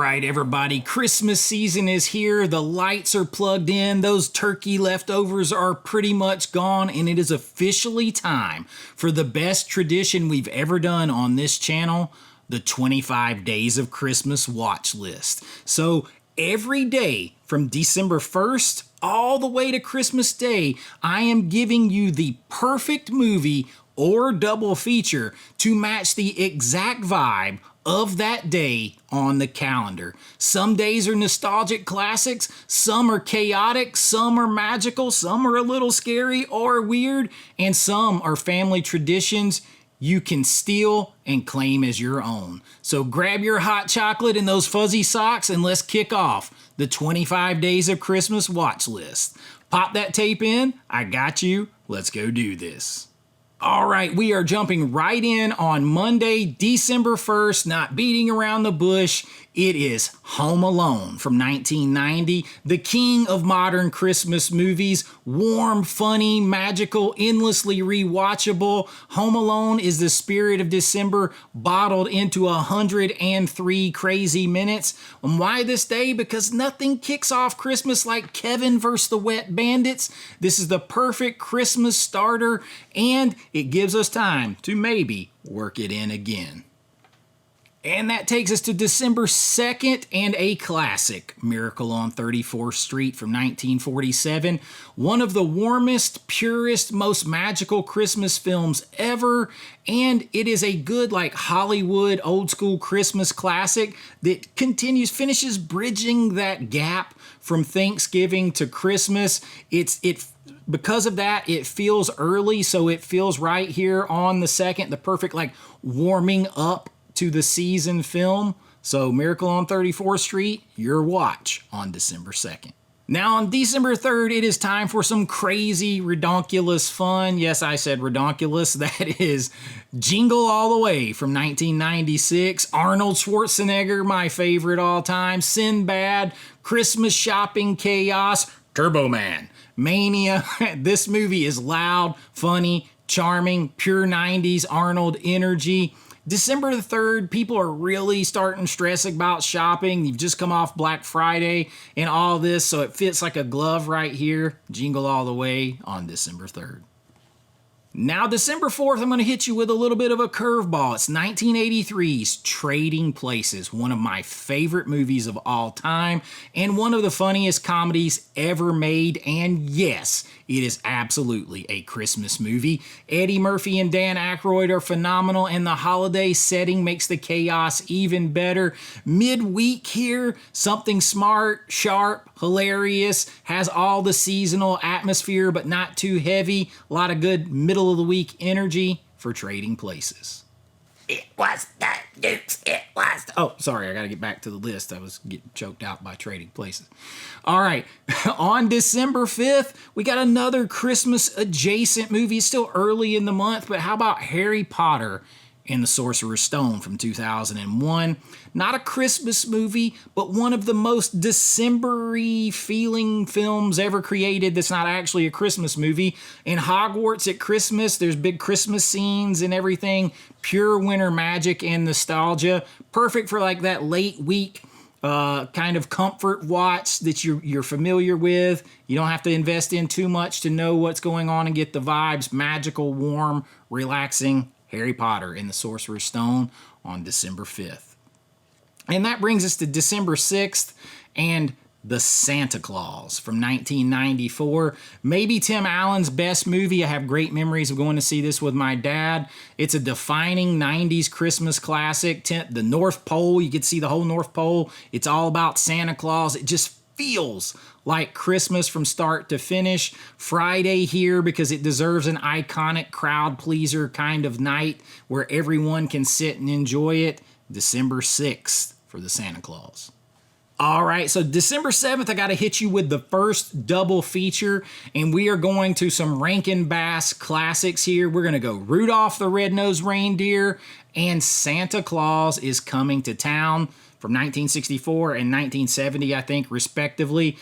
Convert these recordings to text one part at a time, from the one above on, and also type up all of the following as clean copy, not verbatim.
right, everybody, Christmas season is here. The lights are plugged in. Those turkey leftovers are pretty much gone, and it is officially time for the best tradition we've ever done on this channel, the 25 Days of Christmas watch list. So every day from December 1st all the way to Christmas Day, I am giving you the perfect movie or double feature to match the exact vibe of that day on the calendar. Some days are nostalgic classics, some are chaotic, some are magical, some are a little scary or weird, and some are family traditions you can steal and claim as your own. So grab your hot chocolate and those fuzzy socks and let's kick off the 25 Days of Christmas watch list. Pop that tape in, I got you, let's go do this. All right, we are jumping right in on Monday, December 1st, not beating around the bush. It is Home Alone from 1990, the king of modern Christmas movies. Warm, funny, magical, endlessly rewatchable. Home Alone is the spirit of December bottled into 103 crazy minutes. And why this day? Because nothing kicks off Christmas like Kevin vs. the Wet Bandits. This is the perfect Christmas starter, and it gives us time to maybe work it in again. And that takes us to December 2nd and a classic, Miracle on 34th Street from 1947. One of the warmest, purest, most magical Christmas films ever. And it is a good, like, Hollywood old school Christmas classic that finishes bridging that gap from Thanksgiving to Christmas. Because of that, it feels early, so it feels right here on the 2nd, the perfect, like, warming up to the season film. So Miracle on 34th Street, your watch on December 2nd. Now on December 3rd, it is time for some crazy, redonkulous fun. Yes, I said redonkulous. That is Jingle All The Way from 1996. Arnold Schwarzenegger, my favorite all time. Sinbad, Christmas shopping chaos, Turbo Man, Mania. This movie is loud, funny, charming, pure 90s Arnold energy. December the 3rd, people are really starting stressing about shopping. You've just come off Black Friday and all this, so it fits like a glove right here. Jingle All The Way on December 3rd. Now, December 4th, I'm going to hit you with a little bit of a curveball. It's 1983's Trading Places, one of my favorite movies of all time, and one of the funniest comedies ever made, and yes, it is absolutely a Christmas movie. Eddie Murphy and Dan Aykroyd are phenomenal, and the holiday setting makes the chaos even better. Midweek here, something smart, sharp, hilarious, has all the seasonal atmosphere, but not too heavy. A lot of good middle of the week energy for Trading Places. It was the Dukes, it was the... Oh, sorry, I gotta get back to the list. I was getting choked out by Trading Places. All right, on December 5th, we got another Christmas-adjacent movie. It's still early in the month, but how about Harry Potter and the Sorcerer's Stone from 2001. Not a Christmas movie, but one of the most December-y feeling films ever created that's not actually a Christmas movie. In Hogwarts at Christmas, there's big Christmas scenes and everything. Pure winter magic and nostalgia. Perfect for like that late week kind of comfort watch that you're familiar with. You don't have to invest in too much to know what's going on and get the vibes. Magical, warm, relaxing. Harry Potter and the Sorcerer's Stone on December 5th. And that brings us to December 6th and The Santa Claus from 1994. Maybe Tim Allen's best movie. I have great memories of going to see this with my dad. It's a defining 90s Christmas classic. The North Pole, you could see the whole North Pole. It's all about Santa Claus. It just feels like Christmas from start to finish. Friday here because it deserves an iconic crowd pleaser kind of night where everyone can sit and enjoy it. December 6th for the Santa Claus. All right, so December 7th, I got to hit you with the first double feature, and we are going to some Rankin Bass classics here. We're going to go Rudolph the Red-Nosed Reindeer and Santa Claus is Coming to Town from 1964 and 1970, I think, respectively.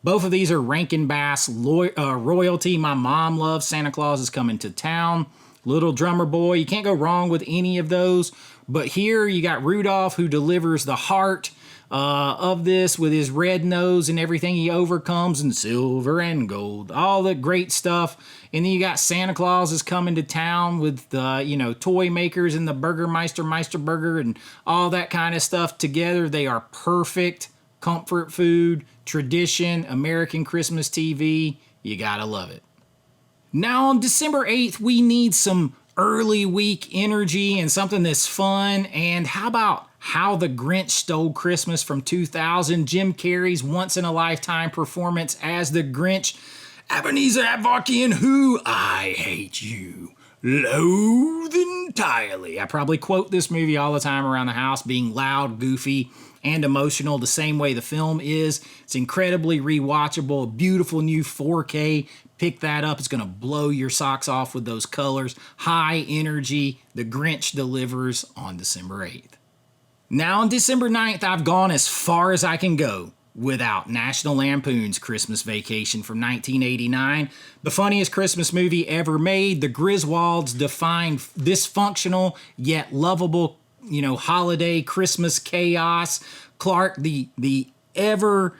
Both of these are Rankin Bass royalty. My mom loves Santa Claus is Coming to Town. Little Drummer Boy, you can't go wrong with any of those. But here you got Rudolph, who delivers the heart of this with his red nose and everything he overcomes, and silver and gold, all the great stuff. And then you got Santa Claus is coming to town with toy makers and the Burgermeister Meisterburger and all that kind of stuff together. They are perfect comfort food, tradition, American Christmas TV. You gotta love it. Now on December 8th, we need some early week energy and something that's fun. And how about How the Grinch Stole Christmas from 2000, Jim Carrey's once-in-a-lifetime performance as the Grinch. Ebenezer Avakian, who I hate you, loathe entirely. I probably quote this movie all the time around the house, being loud, goofy, and emotional the same way the film is. It's incredibly rewatchable, beautiful new 4K. Pick that up. It's going to blow your socks off with those colors. High energy. The Grinch delivers on December 8th. Now on December 9th, I've gone as far as I can go without National Lampoon's Christmas Vacation from 1989. The funniest Christmas movie ever made. The Griswolds define dysfunctional yet lovable, holiday Christmas chaos. Clark, the ever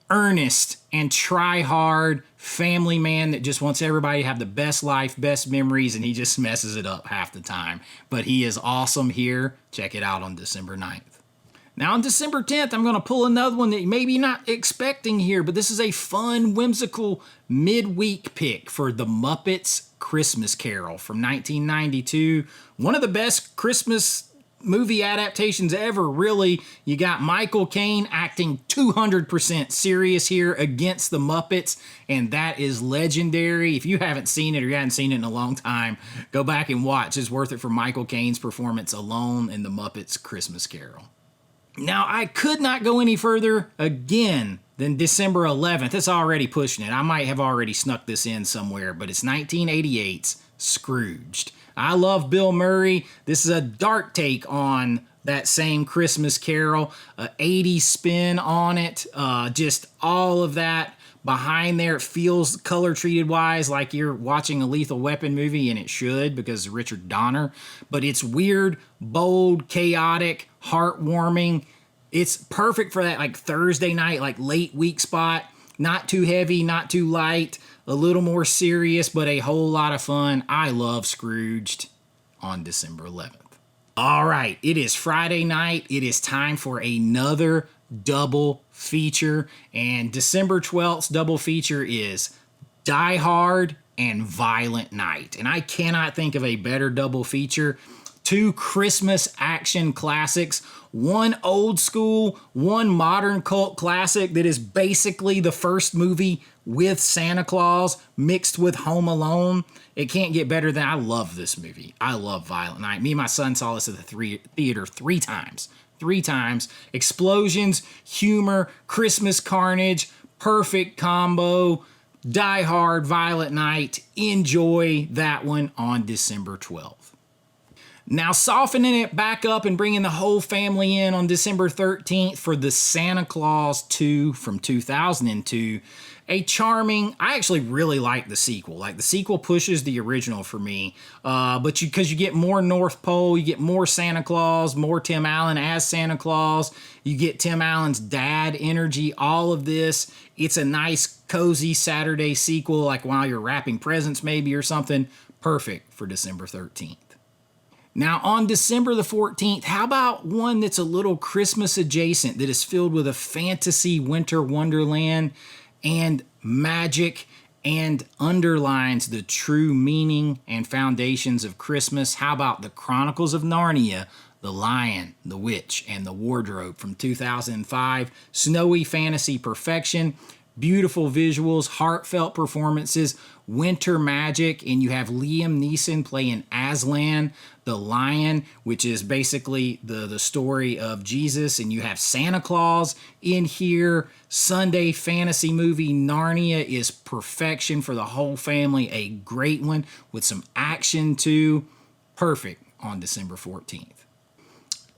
earnest and try hard family man that just wants everybody to have the best life, best memories, and he just messes it up half the time. But he is awesome here. Check it out on December 9th. Now on December 10th, I'm going to pull another one that you may be not expecting here, but this is a fun, whimsical midweek pick for The Muppets Christmas Carol from 1992. One of the best Christmas movie adaptations ever, really. You got Michael Caine acting 200% serious here against the Muppets, and that is legendary. If you haven't seen it or you haven't seen it in a long time, go back and watch. It's worth it for Michael Caine's performance alone in the Muppets Christmas Carol. Now, I could not go any further again than December 11th. It's already pushing it. I might have already snuck this in somewhere, but it's 1988's Scrooged. I love Bill Murray. This is a dark take on that same Christmas Carol, a 80s spin on it, just all of that behind there. It feels color treated wise like you're watching a Lethal Weapon movie, and it should because Richard Donner, but it's weird, bold, chaotic, heartwarming. It's perfect for that like Thursday night, like late week spot. Not too heavy, not too light, a little more serious, but a whole lot of fun. I love Scrooged on December 11th. All right, it is Friday night. It is time for another double feature, and December 12th's double feature is Die Hard and Violent Night. And I cannot think of a better double feature. Two Christmas action classics, one old school, one modern cult classic that is basically the first movie with Santa Claus mixed with Home Alone. It can't get better than, I love this movie. I love Violent Night. Me and my son saw this at the theater three times. Explosions, humor, Christmas carnage, perfect combo. Die Hard, Violent Night. Enjoy that one on December 12th. Now softening it back up and bringing the whole family in on December 13th for the Santa Claus 2 from 2002. A charming, I actually really like the sequel. Like the sequel pushes the original for me, but because you get more North Pole, you get more Santa Claus, more Tim Allen as Santa Claus. You get Tim Allen's dad energy, all of this. It's a nice, cozy Saturday sequel, like while you're wrapping presents maybe or something. Perfect for December 13th. Now, on December the 14th, how about one that's a little Christmas adjacent that is filled with a fantasy winter wonderland and magic and underlines the true meaning and foundations of Christmas? How about the Chronicles of Narnia, The Lion, the Witch, and the Wardrobe from 2005? Snowy fantasy perfection. Beautiful visuals, heartfelt performances, winter magic, and you have Liam Neeson playing Aslan, the lion, which is basically the story of Jesus, and you have Santa Claus in here. Sunday fantasy movie Narnia is perfection for the whole family, a great one with some action too. Perfect on December 14th.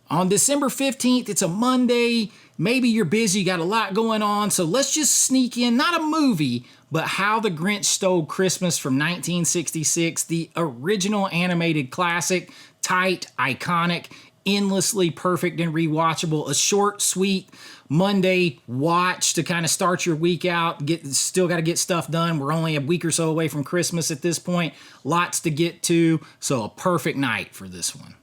On December 15th, it's a Monday. Maybe you're busy, you got a lot going on, so let's just sneak in, not a movie, but How the Grinch Stole Christmas from 1966, the original animated classic, tight, iconic, endlessly perfect and rewatchable. A short, sweet Monday watch to kind of start your week out. Still got to get stuff done. We're only a week or so away from Christmas at this point. Lots to get to, so a perfect night for this one.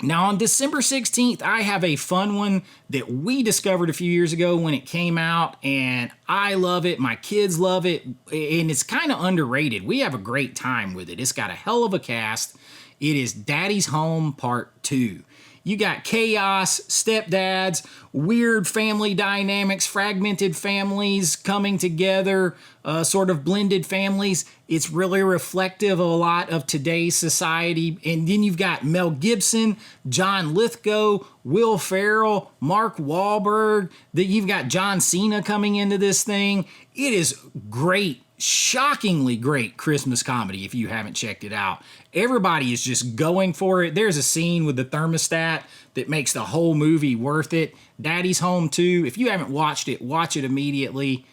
Now on December 16th, I have a fun one that we discovered a few years ago when it came out, and I love it. My kids love it, and it's kind of underrated. We have a great time with it. It's got a hell of a cast. It is Daddy's Home Part 2. You got chaos, stepdads, weird family dynamics, fragmented families coming together, sort of blended families. It's really reflective of a lot of today's society. And then you've got Mel Gibson, John Lithgow, Will Ferrell, Mark Wahlberg. You've got John Cena coming into this thing. It is great. Shockingly great Christmas comedy if you haven't checked it out. Everybody is just going for it. There's a scene with the thermostat that makes the whole movie worth it. Daddy's Home 2. If you haven't watched it, watch it immediately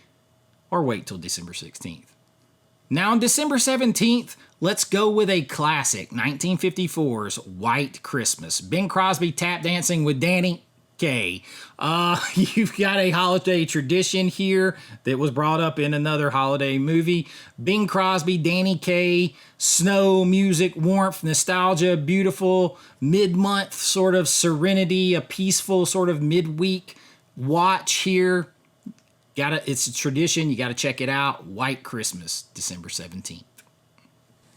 or wait till December 16th. Now on December 17th, let's go with a classic, 1954's White Christmas. Bing Crosby tap dancing with Danny Kaye. You've got a holiday tradition here that was brought up in another holiday movie. Bing Crosby, Danny Kaye, snow, music, warmth, nostalgia, beautiful mid-month sort of serenity, a peaceful sort of midweek watch here. It's a tradition. You got to check it out. White Christmas, December 17th.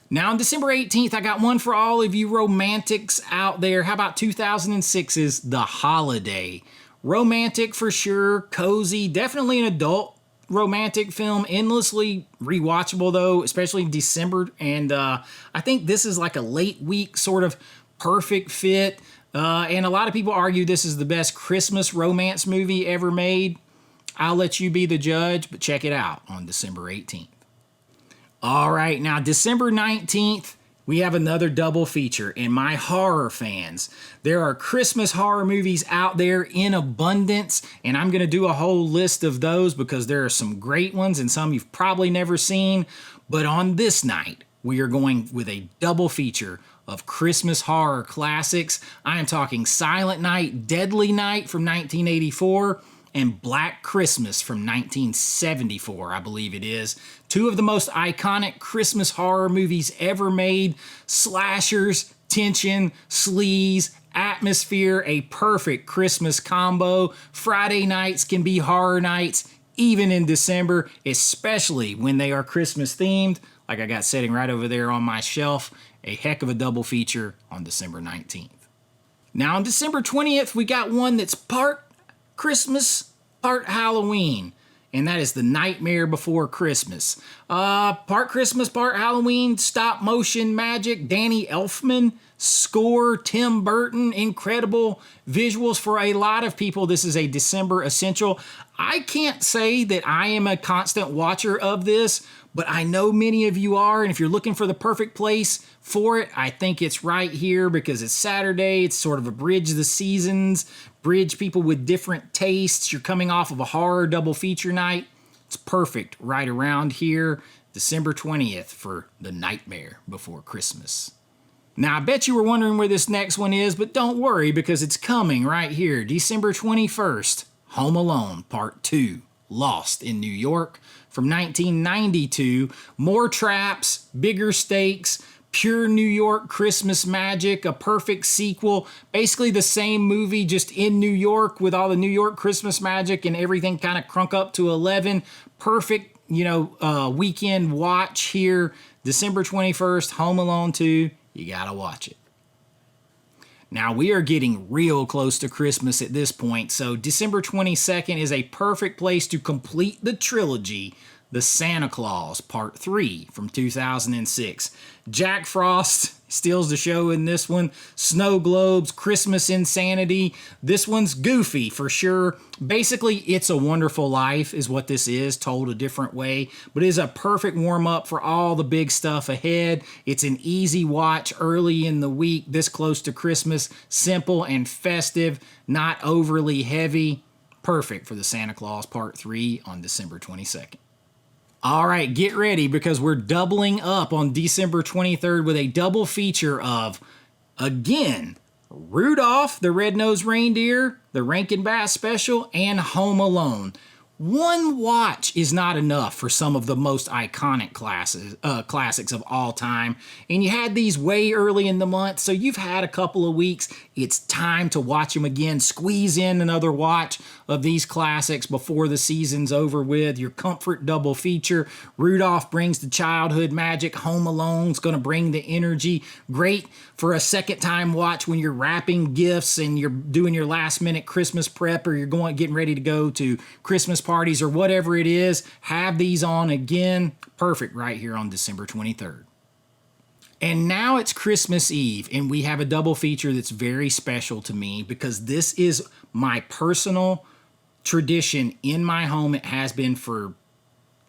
Now on December 18th, I got one for all of you romantics out there. How about 2006's The Holiday? Romantic for sure, cozy, definitely an adult romantic film. Endlessly rewatchable though, especially in December. And I think this is like a late week sort of perfect fit. And a lot of people argue this is the best Christmas romance movie ever made. I'll let you be the judge, but check it out on December 18th. All right, now December 19th, we have another double feature. And my horror fans, there are Christmas horror movies out there in abundance, and I'm going to do a whole list of those because there are some great ones and some you've probably never seen. But on this night, we are going with a double feature of Christmas horror classics. I am talking Silent Night, Deadly Night from 1984, and Black Christmas from 1974, I believe it is. Two of the most iconic Christmas horror movies ever made. Slashers, tension, sleaze, atmosphere, a perfect Christmas combo. Friday nights can be horror nights, even in December, especially when they are Christmas themed, like I got sitting right over there on my shelf. A heck of a double feature on December 19th. Now on December 20th, we got one that's part Christmas, part Halloween, and that is The Nightmare Before Christmas. Part Christmas, part Halloween, stop motion magic, Danny Elfman, score, Tim Burton, incredible visuals for a lot of people. This is a December essential. I can't say that I am a constant watcher of this, but I know many of you are, and if you're looking for the perfect place for it, I think it's right here because it's Saturday. It's sort of a bridge the seasons, bridge people with different tastes. You're coming off of a horror double feature night. It's perfect right around here, December 20th for The Nightmare Before Christmas. Now, I bet you were wondering where this next one is, but don't worry because it's coming right here, December 21st, Home Alone Part 2, Lost in New York from 1992. More traps, bigger stakes, pure New York Christmas magic, a perfect sequel. Basically the same movie, just in New York with all the New York Christmas magic and everything kind of crunk up to 11. Perfect, weekend watch here. December 21st, Home Alone 2. You gotta watch it. Now we are getting real close to Christmas at this point, so December 22nd is a perfect place to complete the trilogy, The Santa Claus Part 3 from 2006. Jack Frost steals the show in this one. Snow globes, Christmas insanity. This one's goofy for sure. Basically, It's a Wonderful Life is what this is, told a different way. But it is a perfect warm-up for all the big stuff ahead. It's an easy watch early in the week, this close to Christmas. Simple and festive, not overly heavy. Perfect for The Santa Claus Part 3 on December 22nd. All right, get ready because we're doubling up on December 23rd with a double feature of, again, Rudolph, the Red-Nosed Reindeer, the Rankin Bass Special, and Home Alone. One watch is not enough for some of the most iconic classics of all time. And you had these way early in the month, so you've had a couple of weeks. It's time to watch them again. Squeeze in another watch of these classics before the season's over with. Your comfort double feature. Rudolph brings the childhood magic. Home Alone's going to bring the energy. Great for a second time watch when you're wrapping gifts and you're doing your last minute Christmas prep, or you're getting ready to go to Christmas parties or whatever it is. Have these on again. Perfect right here on December 23rd. And now it's Christmas Eve, and we have a double feature that's very special to me because this is my personal tradition in my home. It has been for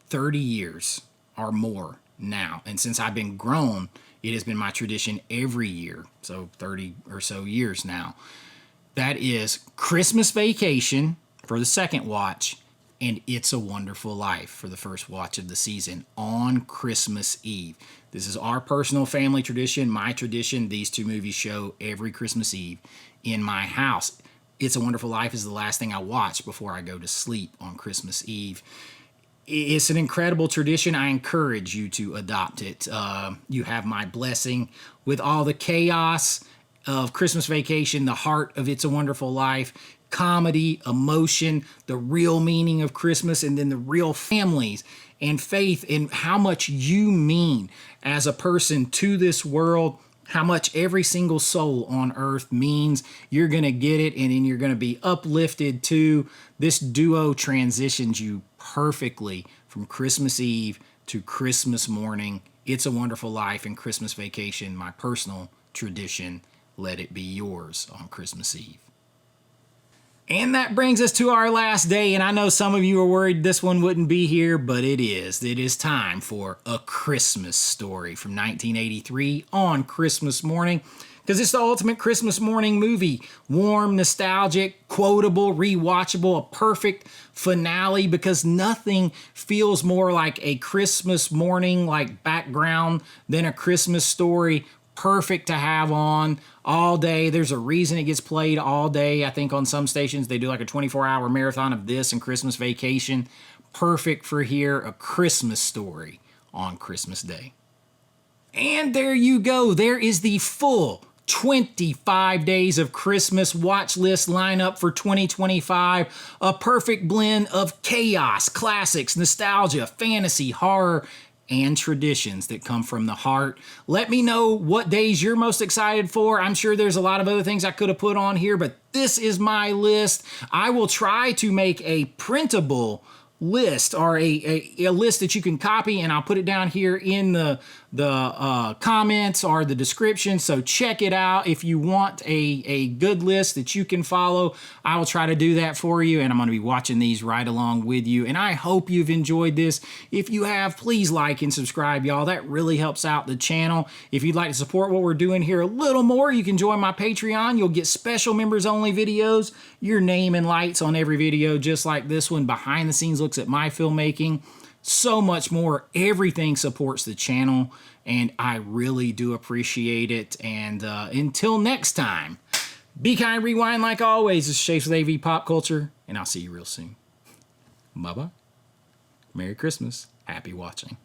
30 years or more now. And since I've been grown, it has been my tradition every year. So 30 or so years now. That is Christmas Vacation for the second watch, and It's a Wonderful Life for the first watch of the season on Christmas Eve. This is our personal family tradition, my tradition. These two movies show every Christmas Eve in my house. It's a Wonderful Life is the last thing I watch before I go to sleep on Christmas Eve. It's an incredible tradition. I encourage you to adopt it. You have my blessing with all the chaos of Christmas Vacation, the heart of It's a Wonderful Life, comedy, emotion, the real meaning of Christmas, and then the real families and faith in how much you mean as a person to this world, how much every single soul on earth means. You're going to get it, and then you're going to be uplifted too. This duo transitions you perfectly from Christmas Eve to Christmas morning. It's a Wonderful Life and Christmas Vacation, my personal tradition. Let it be yours on Christmas Eve. And that brings us to our last day, and I know some of you are worried this one wouldn't be here, but it is. It is time for A Christmas Story from 1983 on Christmas morning, because it's the ultimate Christmas morning movie. Warm, nostalgic, quotable, rewatchable, a perfect finale, because nothing feels more like a Christmas morning like background than A Christmas Story. Perfect to have on all day. There's a reason it gets played all day. I think on some stations they do like a 24-hour marathon of this and Christmas Vacation. Perfect for here, A Christmas Story on Christmas Day. And there you go. There is the full 25 days of Christmas watch list lineup for 2025. A perfect blend of chaos, classics, nostalgia, fantasy, horror, and traditions that come from the heart. Let me know what days you're most excited for. I'm sure there's a lot of other things I could have put on here, but this is my list. I will try to make a printable list or a list that you can copy, and I'll put it down here in the comments or the description. So check it out. If you want a good list that you can follow, I will try to do that for you, and I'm going to be watching these right along with you. And I hope you've enjoyed this. If you have, please like and subscribe, y'all. That really helps out the channel. If you'd like to support what we're doing here a little more, you can join my Patreon. You'll get special members only videos, your name and lights on every video, just like this one, behind the scenes looks at my filmmaking, so much more. Everything supports the channel, and I really do appreciate it. And until next time, be kind, rewind like always. This is Shapes with AV Pop Culture, and I'll see you real soon. Bye-bye. Merry Christmas. Happy watching.